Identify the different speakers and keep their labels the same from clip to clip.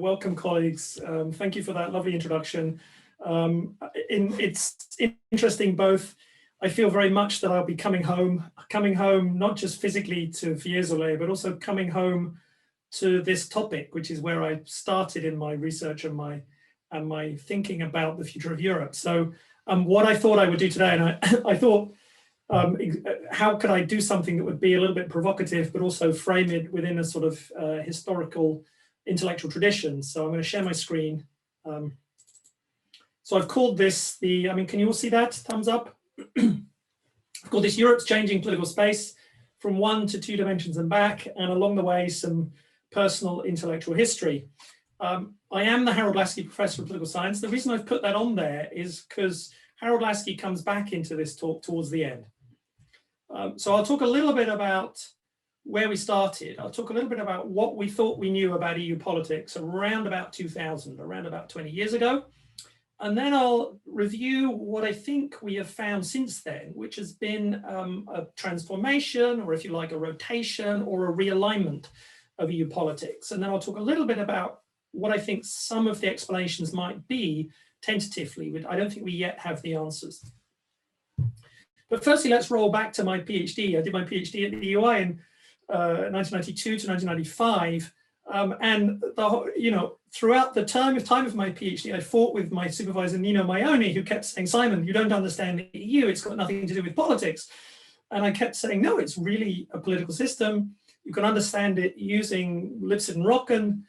Speaker 1: Welcome, colleagues. Thank you for that lovely introduction. It's interesting both. I feel very much that I'll be coming home not just physically to Fiesole, but also coming home to this topic, which is where I started in my research and my thinking about the future of Europe. So what I thought I would do today, and I thought, how could I do something that would be a little bit provocative, but also frame it within a sort of historical intellectual tradition. So I'm going to share my screen. So I've called this can you all see that? Thumbs up. I've called this Europe's Changing Political Space from 1 to 2 dimensions and back, and along the way, some personal intellectual history. I am the Harold Laski Professor of Political Science. The reason I've put that on there is because Harold Laski comes back into this talk towards the end. So I'll talk a little bit about where we started. I'll talk a little bit about what we thought we knew about EU politics around about 2000, around about 20 years ago. And then I'll review what I think we have found since then, which has been a transformation, or if you like, a rotation or a realignment of EU politics. And then I'll talk a little bit about what I think some of the explanations might be tentatively. I don't think we yet have the answers. But firstly, let's roll back to my PhD. I did my PhD at the UI in 1992 to 1995. And throughout the time of my PhD, I fought with my supervisor, Nino Maioni, who kept saying, Simon, you don't understand the EU, it's got nothing to do with politics. And I kept saying, no, it's really a political system. You can understand it using Lipset and Rocken.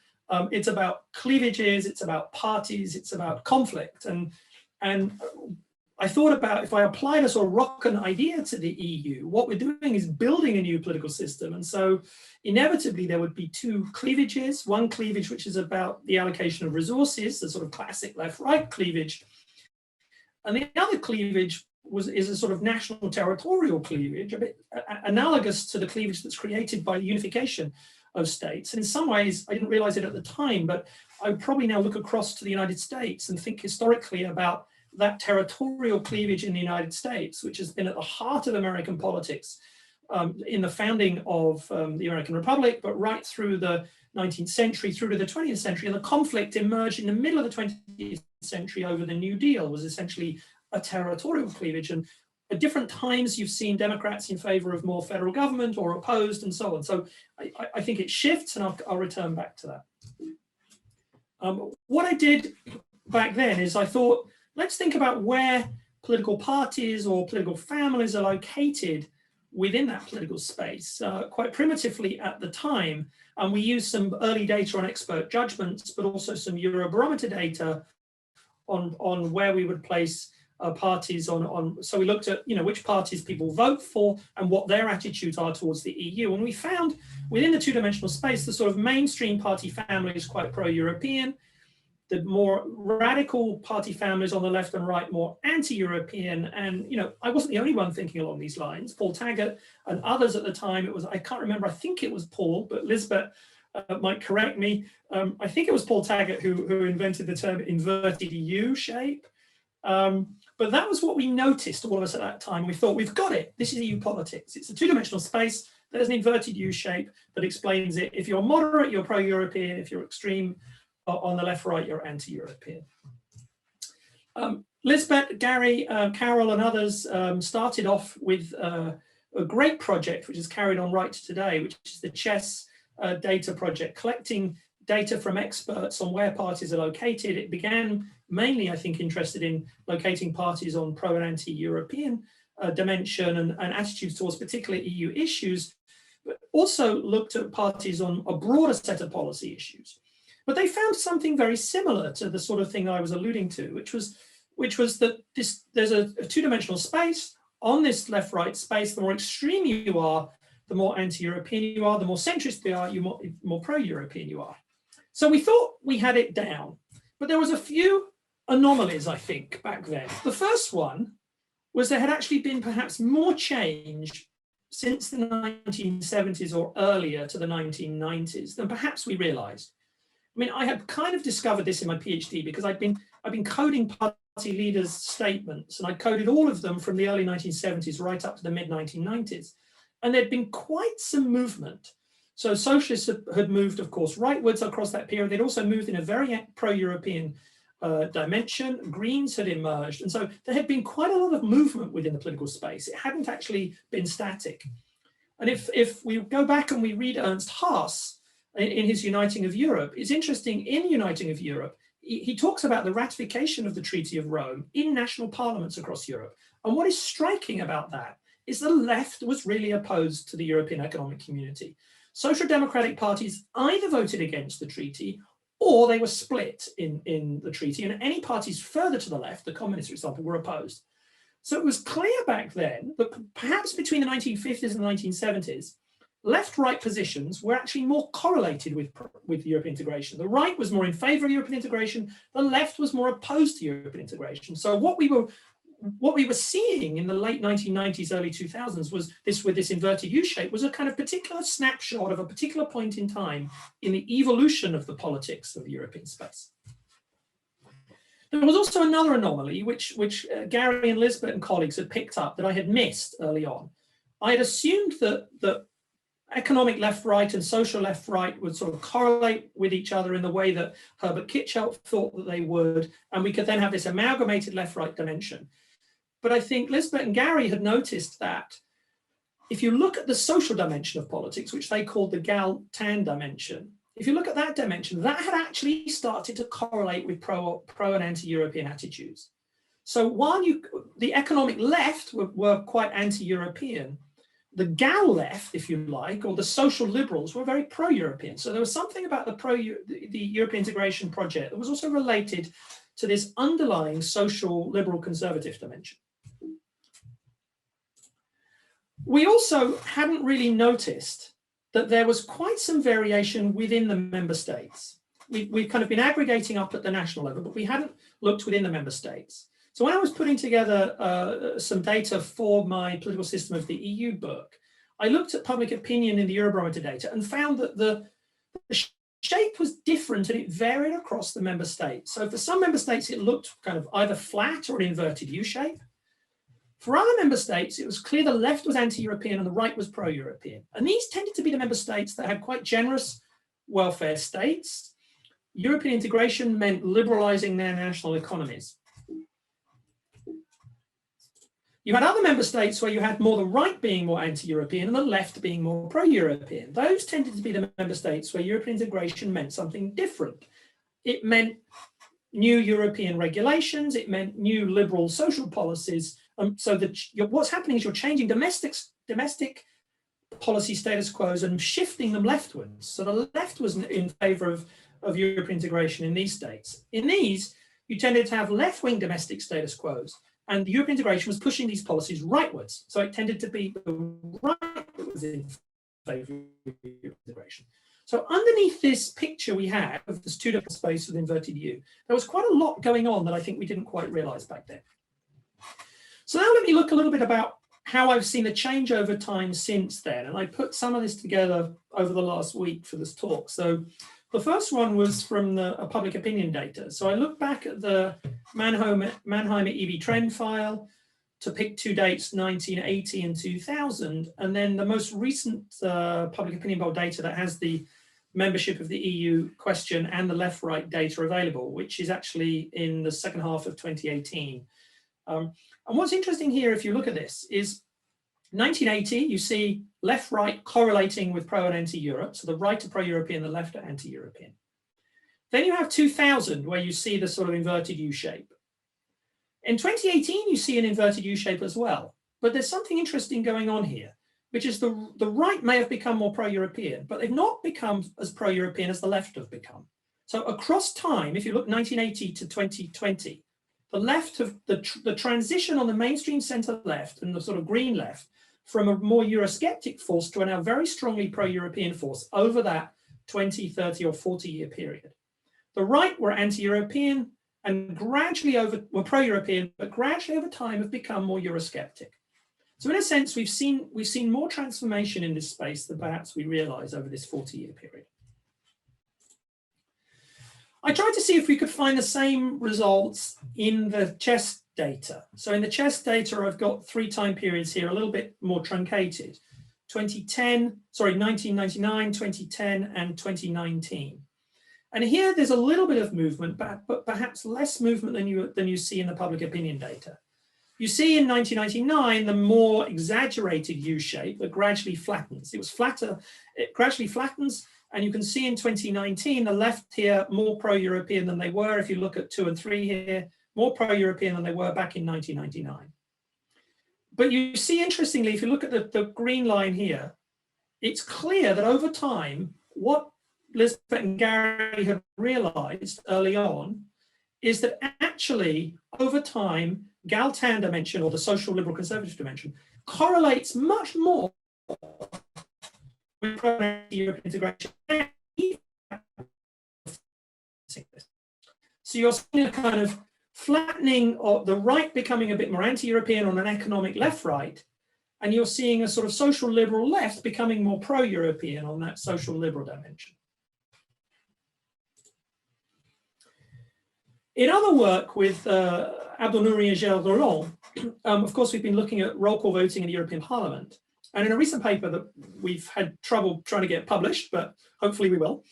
Speaker 1: It's about cleavages, it's about parties, it's about conflict. And I thought about, if I applied a sort of Rocken idea to the EU, what we're doing is building a new political system. And so inevitably there would be 2 cleavages, one cleavage which is about the allocation of resources, the sort of classic left-right cleavage. And the other cleavage is a sort of national territorial cleavage, a bit analogous to the cleavage that's created by the unification of states. And in some ways, I didn't realize it at the time, but I would probably now look across to the United States and think historically about that territorial cleavage in the United States, which has been at the heart of American politics in the founding of the American Republic, but right through the 19th century, through to the 20th century. And the conflict emerged in the middle of the 20th century over the New Deal was essentially a territorial cleavage. And at different times, you've seen Democrats in favor of more federal government or opposed and so on. So I think it shifts, and I'll return back to that. What I did back then is I thought, let's think about where political parties or political families are located within that political space. Quite primitively at the time, and we used some early data on expert judgments, but also some Eurobarometer data on where we would place parties on. So we looked at which parties people vote for and what their attitudes are towards the EU. And we found within the 2-dimensional space, the sort of mainstream party family is quite pro-European. The more radical party families on the left and right, more anti-European. And, I wasn't the only one thinking along these lines. Paul Taggart and others at the time, I can't remember, I think it was Paul, but Lisbeth might correct me. I think it was Paul Taggart who invented the term inverted EU shape. But that was what we noticed, all of us at that time. We thought, we've got it. This is EU politics. It's a 2-dimensional space. There's an inverted U shape that explains it. If you're moderate, you're pro-European. If you're extreme, on the left, right, you're anti-European. Lisbeth, Gary, Carol, and others started off with a great project, which is carried on right to today, which is the CHESS data project, collecting data from experts on where parties are located. It began mainly, I think, interested in locating parties on pro and anti-European dimension and attitudes towards particular EU issues, but also looked at parties on a broader set of policy issues. But they found something very similar to the sort of thing I was alluding to, which was that there's a 2-dimensional space. On this left-right space, the more extreme you are, the more anti-European you are, the more centrist you are, more pro-European you are. So we thought we had it down, but there was a few anomalies, I think, back then. The first one was there had actually been perhaps more change since the 1970s or earlier to the 1990s than perhaps we realized. I mean, I had kind of discovered this in my PhD because I've been coding party leaders' statements, and I coded all of them from the early 1970s right up to the mid-1990s. And there'd been quite some movement So socialists had moved, of course, rightwards across that period. They'd also moved in a very pro-European dimension. Greens had emerged. And so there had been quite a lot of movement within the political space. It hadn't actually been static. And if we go back and we read Ernst Haas in his Uniting of Europe, it's interesting, in Uniting of Europe, he talks about the ratification of the Treaty of Rome in national parliaments across Europe. And what is striking about that is the left was really opposed to the European Economic Community. Social democratic parties either voted against the treaty or they were split in the treaty, and any parties further to the left, the communists, for example, were opposed. So it was clear back then that perhaps between the 1950s and the 1970s, left-right positions were actually more correlated with European integration. The right was more in favor of European integration, the left was more opposed to European integration. So what we were seeing in the late 1990s, early 2000s was this, with this inverted U shape, was a kind of particular snapshot of a particular point in time in the evolution of the politics of the European space. There was also another anomaly, which Gary and Lisbeth and colleagues had picked up that I had missed early on. I had assumed that economic left-right and social left-right would sort of correlate with each other in the way that Herbert Kitschelt thought that they would, and we could then have this amalgamated left-right dimension. But I think Lisbeth and Gary had noticed that if you look at the social dimension of politics, which they called the Gal-Tan dimension, if you look at that dimension, that had actually started to correlate with pro and anti-European attitudes. So while the economic left were quite anti-European, the Gal left, if you like, or the social liberals were very pro-European. So there was something about the European integration project that was also related to this underlying social liberal conservative dimension. We also hadn't really noticed that there was quite some variation within the member states. We've kind of been aggregating up at the national level, but we hadn't looked within the member states. So when I was putting together some data for my political system of the EU book, I looked at public opinion in the Eurobarometer data and found that the shape was different and it varied across the member states. So for some member states, it looked kind of either flat or an inverted U shape. For other member states, it was clear the left was anti-European and the right was pro-European. And these tended to be the member states that had quite generous welfare states. European integration meant liberalizing their national economies. You had other member states where you had more the right being more anti-European and the left being more pro-European. Those tended to be the member states where European integration meant something different. It meant new European regulations, it meant new liberal social policies. So that what's happening is you're changing domestic policy status quos and shifting them leftwards. So the left was in favor of European integration in these states. In these, you tended to have left-wing domestic status quos, and European integration was pushing these policies rightwards. So it tended to be the right that was in favor of European integration. So underneath this picture we have of this two-dimensional space with inverted U, there was quite a lot going on that I think we didn't quite realize back then. So now let me look a little bit about how I've seen the change over time since then. And I put some of this together over the last week for this talk. So the first one was from the public opinion data. So I looked back at the Mannheimer EB trend file to pick two dates, 1980 and 2000. And then the most recent public opinion poll data that has the membership of the EU question and the left-right data available, which is actually in the second half of 2018. And what's interesting here, if you look at this, is 1980, you see left-right correlating with pro and anti-Europe. So the right are pro-European, the left are anti-European. Then you have 2000, where you see the sort of inverted U shape. In 2018, you see an inverted U shape as well. But there's something interesting going on here, which is the right may have become more pro-European, but they've not become as pro-European as the left have become. So across time, if you look 1980 to 2020, the left of the transition on the mainstream center left and the sort of green left from a more Eurosceptic force to a now very strongly pro-European force over that 20, 30 or 40 year period. The right were anti-European and gradually were pro-European, but gradually over time have become more Eurosceptic. So in a sense, we've seen more transformation in this space than perhaps we realize over this 40-year period. I tried to see if we could find the same results in the chess data. So in the chess data, I've got 3 time periods here, a little bit more truncated. 2010, sorry, 1999, 2010, and 2019. And here there's a little bit of movement, but perhaps less movement than you see in the public opinion data. You see in 1999, the more exaggerated U shape that gradually flattens. It was flatter, it gradually flattens, and you can see in 2019, the left here, more pro-European than they were. If you look at 2 and 3 here, more pro-European than they were back in 1999. But you see, interestingly, if you look at the green line here, it's clear that over time, what Lisbeth and Gary have realized early on is that actually, over time, Galtan dimension, or the social liberal conservative dimension, correlates much more with pro-European integration. So you're seeing a kind of flattening of the right becoming a bit more anti-European on an economic left-right, and you're seeing a sort of social liberal left becoming more pro-European on that social liberal dimension. In other work with Abdelnouri and Gilles Roland, of course, we've been looking at roll call voting in the European Parliament. And in a recent paper that we've had trouble trying to get published, but hopefully we will,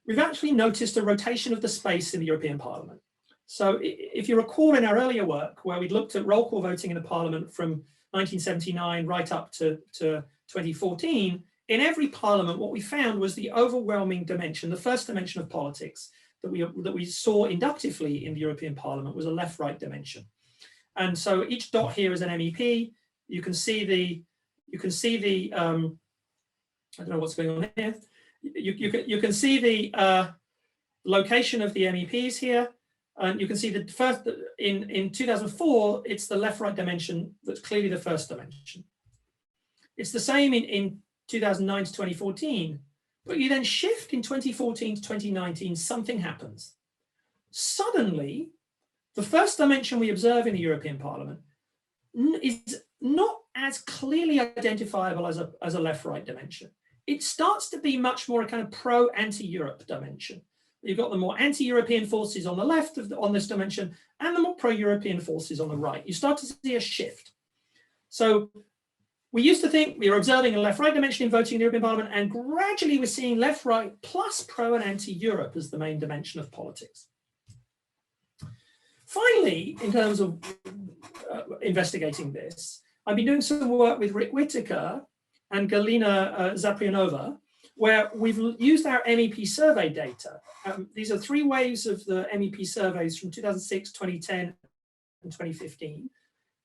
Speaker 1: we've actually noticed a rotation of the space in the European Parliament. So if you recall in our earlier work, where we looked at roll call voting in the Parliament from 1979 right up to 2014, in every Parliament, what we found was the overwhelming dimension, the first dimension of politics, that we saw inductively in the European Parliament was a left-right dimension. And so each dot here is an MEP. You can see the I don't know what's going on here. You can see the location of the MEPs here. And you can see the first, in 2004, it's the left-right dimension that's clearly the first dimension. It's the same in 2009 to 2014. But you then shift in 2014 to 2019, something happens. Suddenly, the first dimension we observe in the European Parliament is not as clearly identifiable as a left-right dimension. It starts to be much more a kind of pro-anti-Europe dimension. You've got the more anti-European forces on the left on this dimension and the more pro-European forces on the right. You start to see a shift. So we used to think we were observing a left-right dimension in voting in the European Parliament, and gradually we're seeing left-right plus pro and anti-Europe as the main dimension of politics. Finally, in terms of investigating this, I've been doing some work with Rick Whittaker and Galina Zaprianova, where we've used our MEP survey data. These are 3 waves of the MEP surveys from 2006, 2010, and 2015.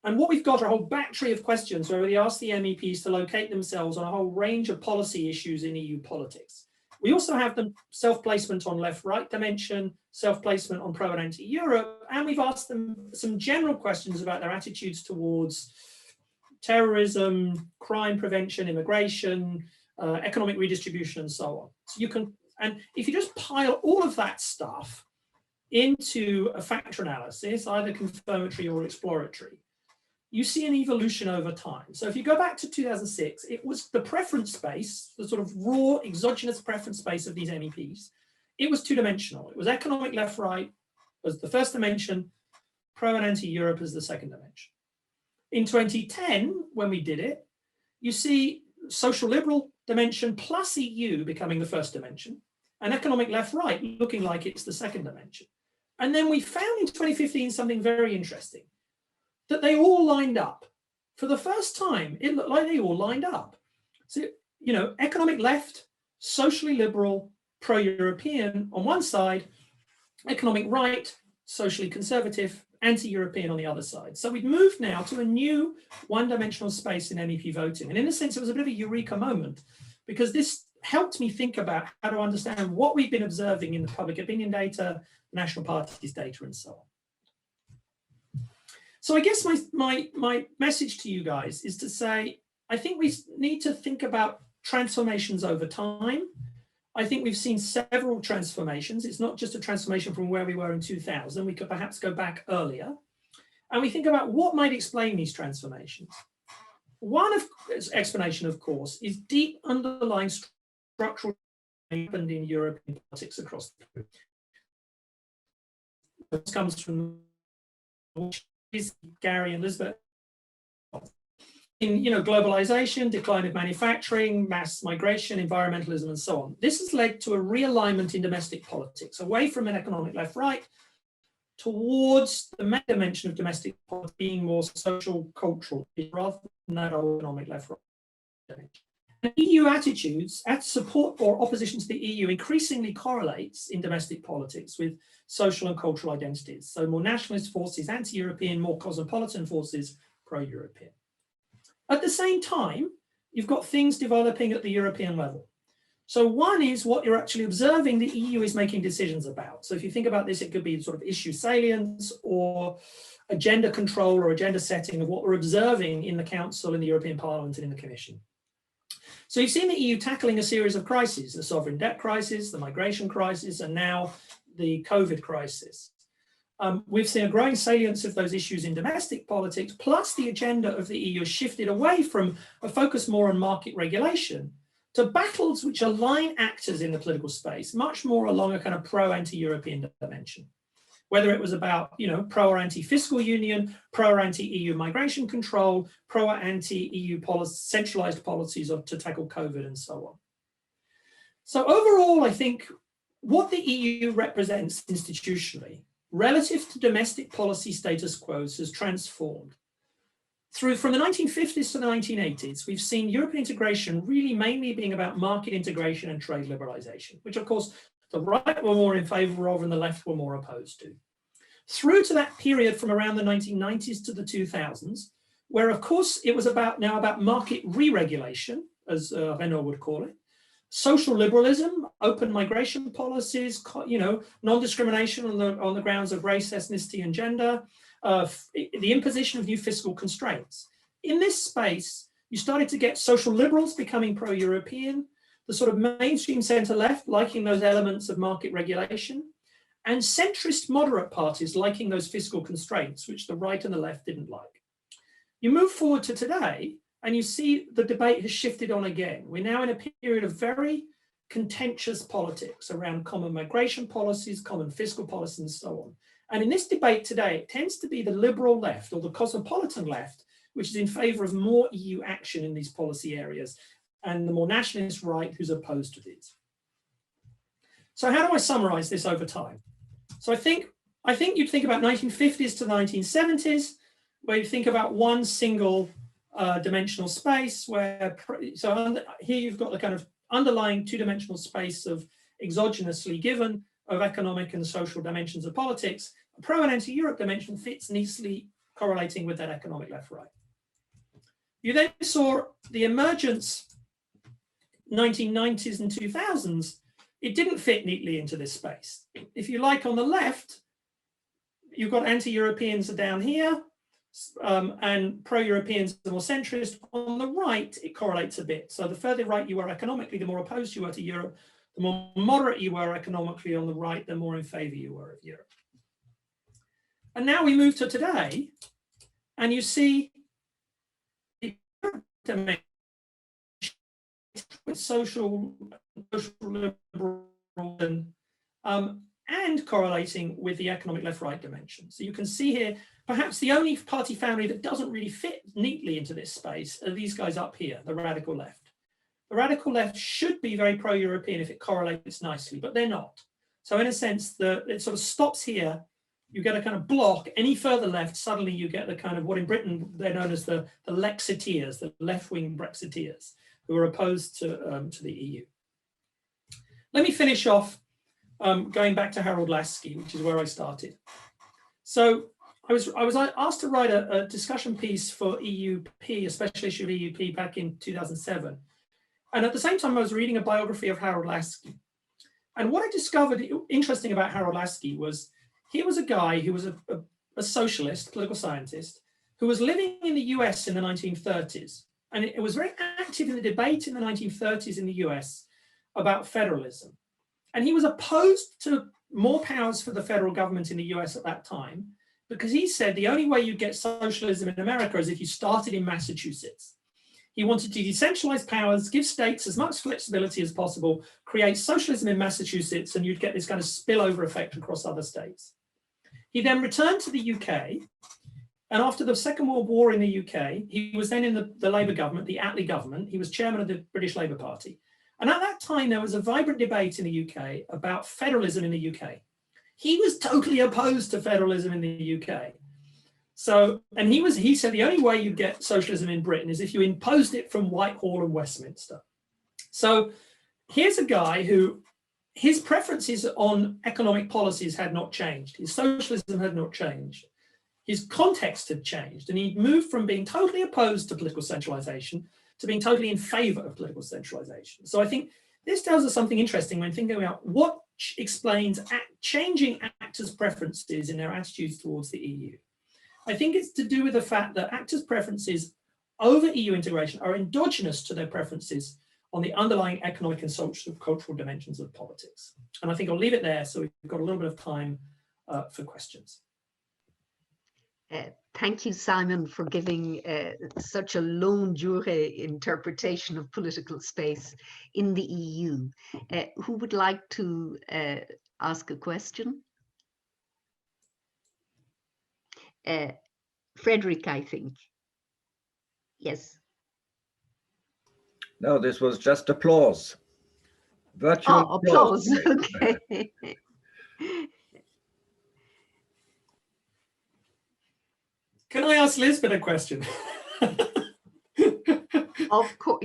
Speaker 1: And what we've got are a whole battery of questions where we ask the MEPs to locate themselves on a whole range of policy issues in EU politics. We also have them self-placement on left-right dimension, self-placement on pro and anti-Europe, and we've asked them some general questions about their attitudes towards terrorism, crime prevention, immigration, economic redistribution, and so on. So you can, and if you just pile all of that stuff into a factor analysis, either confirmatory or exploratory, you see an evolution over time. So if you go back to 2006, it was the preference space, the sort of raw exogenous preference space of these MEPs. It was 2-dimensional. It was economic left-right as the first dimension, pro and anti-Europe as the second dimension. In 2010, when we did it, you see social liberal dimension plus EU becoming the first dimension, and economic left-right looking like it's the second dimension. And then we found in 2015 something very interesting, that they all lined up. For the first time, it looked like they all lined up. So, you know, economic left, socially liberal, pro-European on one side, economic right, socially conservative, anti-European on the other side. So we've moved now to a new one-dimensional space in MEP voting. And in a sense, it was a bit of a eureka moment, because this helped me think about how to understand what we've been observing in the public opinion data, national parties data, and so on. So I guess my message to you guys is to say, I think we need to think about transformations over time. I think we've seen several transformations. It's not just a transformation from where we were in 2000. We could perhaps go back earlier. And we think about what might explain these transformations. One explanation, of course, is deep underlying structural change happened in European politics across the group. This comes from Gary and Elizabeth. globalization, decline of manufacturing, mass migration, environmentalism, and so on. This has led to a realignment in domestic politics, away from an economic left-right towards the main dimension of domestic politics being more social, cultural, rather than that economic left-right dimension. And EU attitudes at support or opposition to the EU increasingly correlates in domestic politics with social and cultural identities. So more nationalist forces, anti-European, more cosmopolitan forces, pro-European. At the same time, you've got things developing at the European level. So one is what you're actually observing the EU is making decisions about. So if you think about this, it could be sort of issue salience or agenda control or agenda setting of what we're observing in the Council, in the European Parliament, and in the Commission. So you've seen the EU tackling a series of crises, the sovereign debt crisis, the migration crisis, and now the COVID crisis. We've seen a growing salience of those issues in domestic politics, plus the agenda of the EU has shifted away from a focus more on market regulation to battles which align actors in the political space, much more along a kind of pro-anti-European dimension. Whether it was about, pro or anti-fiscal union, pro or anti-EU migration control, pro or anti-EU centralized policies to tackle COVID and so on. So overall, I think what the EU represents institutionally relative to domestic policy status quos has transformed. From the 1950s to the 1980s, we've seen European integration really mainly being about market integration and trade liberalization, which of course the right were more in favor of and the left were more opposed to. Through to that period from around the 1990s to the 2000s, where of course it was now about market re-regulation, as Renaud would call it, social liberalism, open migration policies, non-discrimination on the grounds of race, ethnicity, and gender, the imposition of new fiscal constraints. In this space, you started to get social liberals becoming pro-European, the sort of mainstream centre-left liking those elements of market regulation, and centrist moderate parties liking those fiscal constraints, which the right and the left didn't like. You move forward to today, and you see the debate has shifted on again. We're now in a period of very contentious politics around common migration policies, common fiscal policies, and so on. And in this debate today, it tends to be the liberal left or the cosmopolitan left, which is in favor of more EU action in these policy areas, and the more nationalist right who's opposed to these. So how do I summarize this over time? So I think you'd think about 1950s to 1970s, where you think about one single dimensional space where, here you've got the kind of underlying two-dimensional space of exogenously given of economic and social dimensions of politics. A pro and anti-Europe dimension fits neatly correlating with that economic left-right. You then saw the emergence 1990s and 2000s. It didn't fit neatly into this space. If you like, on the left, you've got anti-Europeans are down here, and pro-Europeans are more centrist. On the right, it correlates a bit. So the further right you were economically, the more opposed you were to Europe. The more moderate you were economically on the right, the more in favor you were of Europe. And now we move to today, and you see social liberal and correlating with the economic left-right dimension. So you can see here, perhaps the only party family that doesn't really fit neatly into this space are these guys up here, the radical left. The radical left should be very pro-European if it correlates nicely, but they're not. So in a sense, it sort of stops here. You get a kind of block. Any further left, suddenly you get the kind of what in Britain they're known as the Lexiteers, the left-wing Brexiteers, who are opposed to the EU. Let me finish off going back to Harold Laski, which is where I started. So I was asked to write a discussion piece for EUP, a special issue of EUP back in 2007. And at the same time, I was reading a biography of Harold Laski. And what I discovered interesting about Harold Laski was he was a guy who was a socialist, political scientist, who was living in the US in the 1930s. And it was very active in the debate in the 1930s in the US about federalism. And he was opposed to more powers for the federal government in the US at that time, because he said the only way you get socialism in America is if you started in Massachusetts. He wanted to decentralize powers, give states as much flexibility as possible, create socialism in Massachusetts, and you'd get this kind of spillover effect across other states. He then returned to the UK And after the Second World War in the UK, he was then in the Labour government, the Attlee government. He was chairman of the British Labour Party. And at that time, there was a vibrant debate in the UK about federalism in the UK. He was totally opposed to federalism in the UK. So, and he said the only way you get socialism in Britain is if you imposed it from Whitehall and Westminster. So here's a guy who, his preferences on economic policies had not changed. His socialism had not changed. His context had changed, and he'd moved from being totally opposed to political centralization to being totally in favor of political centralization. So I think this tells us something interesting when thinking about what explains changing actors' preferences in their attitudes towards the EU. I think it's to do with the fact that actors' preferences over EU integration are endogenous to their preferences on the underlying economic and social cultural dimensions of politics. And I think I'll leave it there so we've got a little bit of time for questions.
Speaker 2: Thank you, Simon, for giving such a longue durée interpretation of political space in the EU. Who would like to ask a question? Frederick, I think. Yes.
Speaker 3: No, this was just applause. Virtual
Speaker 2: applause. Okay.
Speaker 1: Can I ask Lisbeth a question?
Speaker 2: Of course.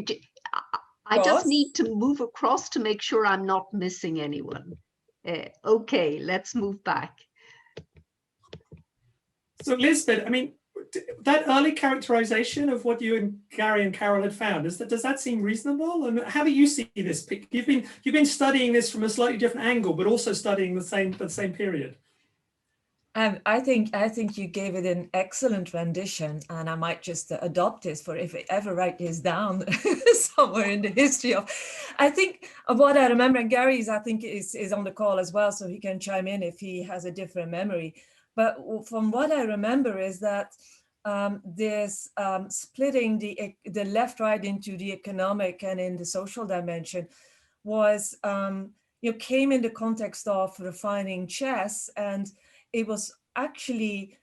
Speaker 2: I just need to move across to make sure I'm not missing anyone. Okay, let's move back.
Speaker 1: So Lisbeth, I mean, that early characterization of what you and Gary and Carol had found, does that seem reasonable? And how do you see this? You've been studying this from a slightly different angle, but also studying the same period.
Speaker 4: I think you gave it an excellent rendition, and I might just adopt this for if I ever write this down somewhere in the history of. I think of what I remember, and Gary's I think is on the call as well, so he can chime in if he has a different memory. But from what I remember is that this splitting the left-right into the economic and in the social dimension was came in the context of refining chess, and it was actually,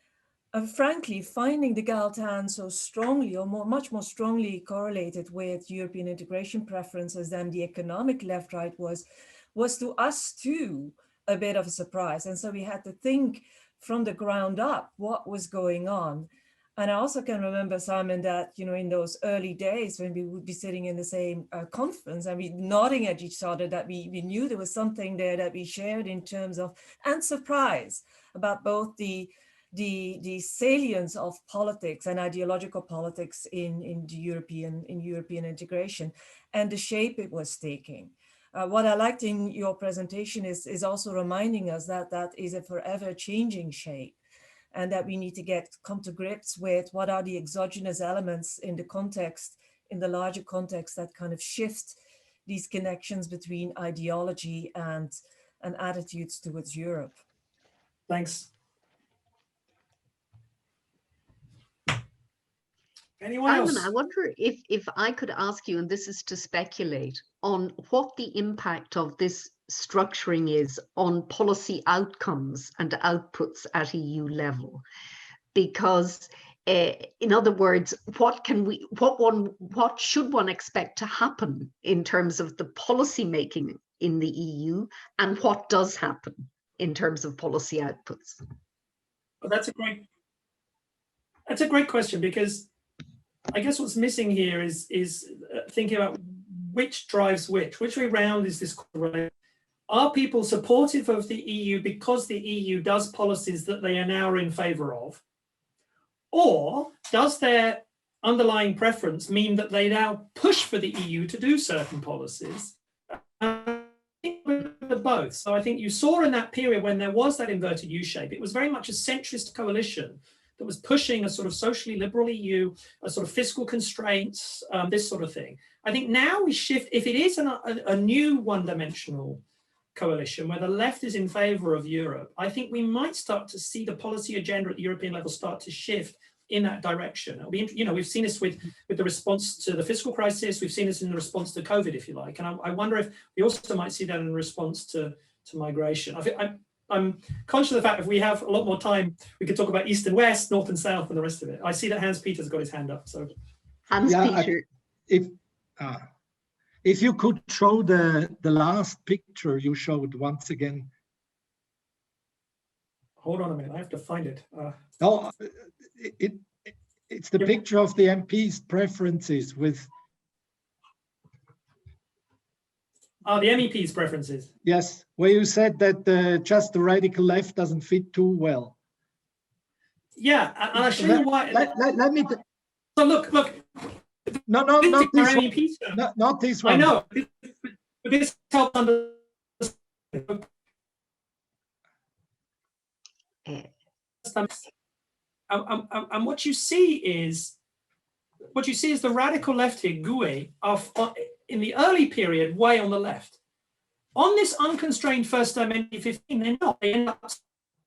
Speaker 4: frankly, finding the Galtan so strongly or much more strongly correlated with European integration preferences than the economic left-right was to us too a bit of a surprise. And so we had to think from the ground up what was going on. And I also can remember, Simon, that, in those early days when we would be sitting in the same conference and we nodding at each other, that we knew there was something there that we shared in terms of, and surprise about both the salience of politics and ideological politics in European integration and the shape it was taking. What I liked in your presentation is also reminding us that is a forever changing shape, and that we need to come to grips with what are the exogenous elements in the larger context that kind of shift these connections between ideology and attitudes towards Europe.
Speaker 1: Thanks. Anyone else?
Speaker 2: Simon, I wonder if I could ask you, and this is to speculate, on what the impact of this structuring is on policy outcomes and outputs at EU level. Because in other words, what should one expect to happen in terms of the policy making in the EU, and what does happen in terms of policy outputs?
Speaker 1: Well, that's a great question, because I guess what's missing here is thinking about which drives which way round is this correlation. Are people supportive of the EU because the EU does policies that they are now in favor of? Or does their underlying preference mean that they now push for the EU to do certain policies? I think both. So I think you saw in that period when there was that inverted U shape, it was very much a centrist coalition that was pushing a sort of socially liberal EU, a sort of fiscal constraints, this sort of thing. I think now we shift, if it is a new one-dimensional coalition where the left is in favor of Europe, I think we might start to see the policy agenda at the European level start to shift in that direction. It'll be, we've seen this with the response to the fiscal crisis, we've seen this in the response to COVID, if you like, and I wonder if we also might see that in response to migration. I'm conscious of the fact if we have a lot more time, we could talk about East and West, North and South, and the rest of it. I see that Hans Peter's got his hand up. So
Speaker 2: Hans Peter.
Speaker 5: If you could show the last picture you showed once again.
Speaker 1: Hold on a minute, I have to find it.
Speaker 5: No, it's the picture of the MEP's preferences with.
Speaker 1: Oh, the MEP's preferences.
Speaker 5: Yes, where you said that just the radical left doesn't fit too well.
Speaker 1: Yeah, and I'll show you why.
Speaker 5: Let me.
Speaker 1: So look.
Speaker 5: No, not this one.
Speaker 1: MEPs.
Speaker 5: Not this one.
Speaker 1: I know, but this helps understand. And what you see is the radical left here, GUE, in the early period, way on the left. On this unconstrained first dimension 15, they're not. They end up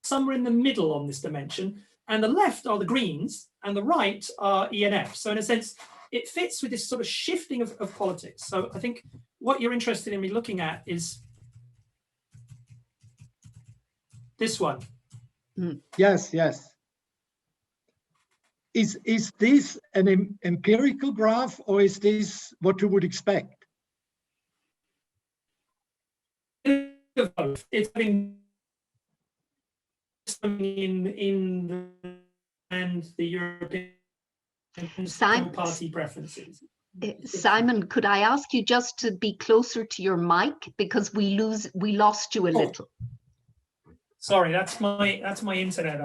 Speaker 1: somewhere in the middle on this dimension, and the left are the Greens, and the right are ENF. So in a sense, it fits with this sort of shifting of politics. So I think what you're interested in me looking at is this one.
Speaker 5: Yes. Is this an empirical graph, or is this what you would expect?
Speaker 1: It's having in the European party preferences.
Speaker 2: Simon, could I ask you just to be closer to your mic, because we lost you a little.
Speaker 1: Sorry, that's my internet.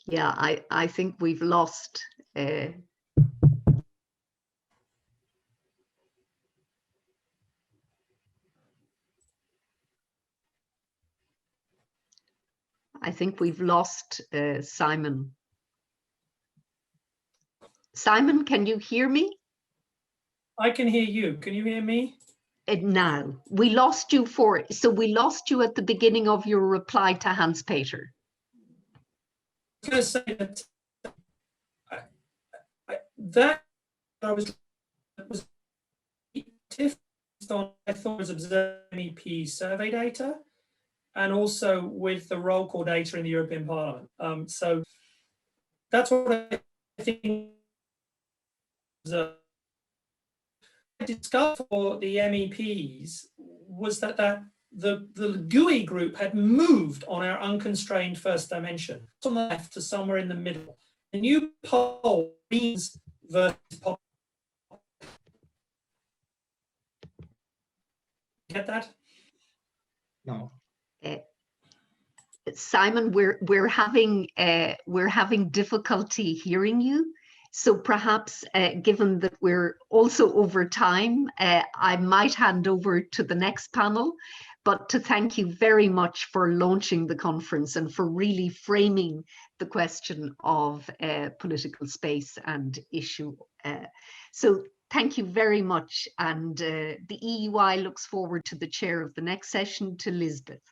Speaker 2: Yeah, I think we've lost. I think we've lost Simon. Simon, can you hear me?
Speaker 1: I can hear you. Can you hear me?
Speaker 2: Now we lost you we lost you at the beginning of your reply to Hans Peter.
Speaker 1: I was going to say that I was I thought was observing MEP survey data, and also with the roll call data in the European Parliament. So that's what I think. I discovered for the MEPs was that the GUI group had moved on our unconstrained first dimension on the left to somewhere in the middle. The new poll means versus pop. Get that?
Speaker 5: No.
Speaker 2: Simon, we're having difficulty hearing you. So perhaps, given that we're also over time, I might hand over to the next panel, but to thank you very much for launching the conference and for really framing the question of political space and issue. So thank you very much. And the EUI looks forward to the chair of the next session, to Lisbeth.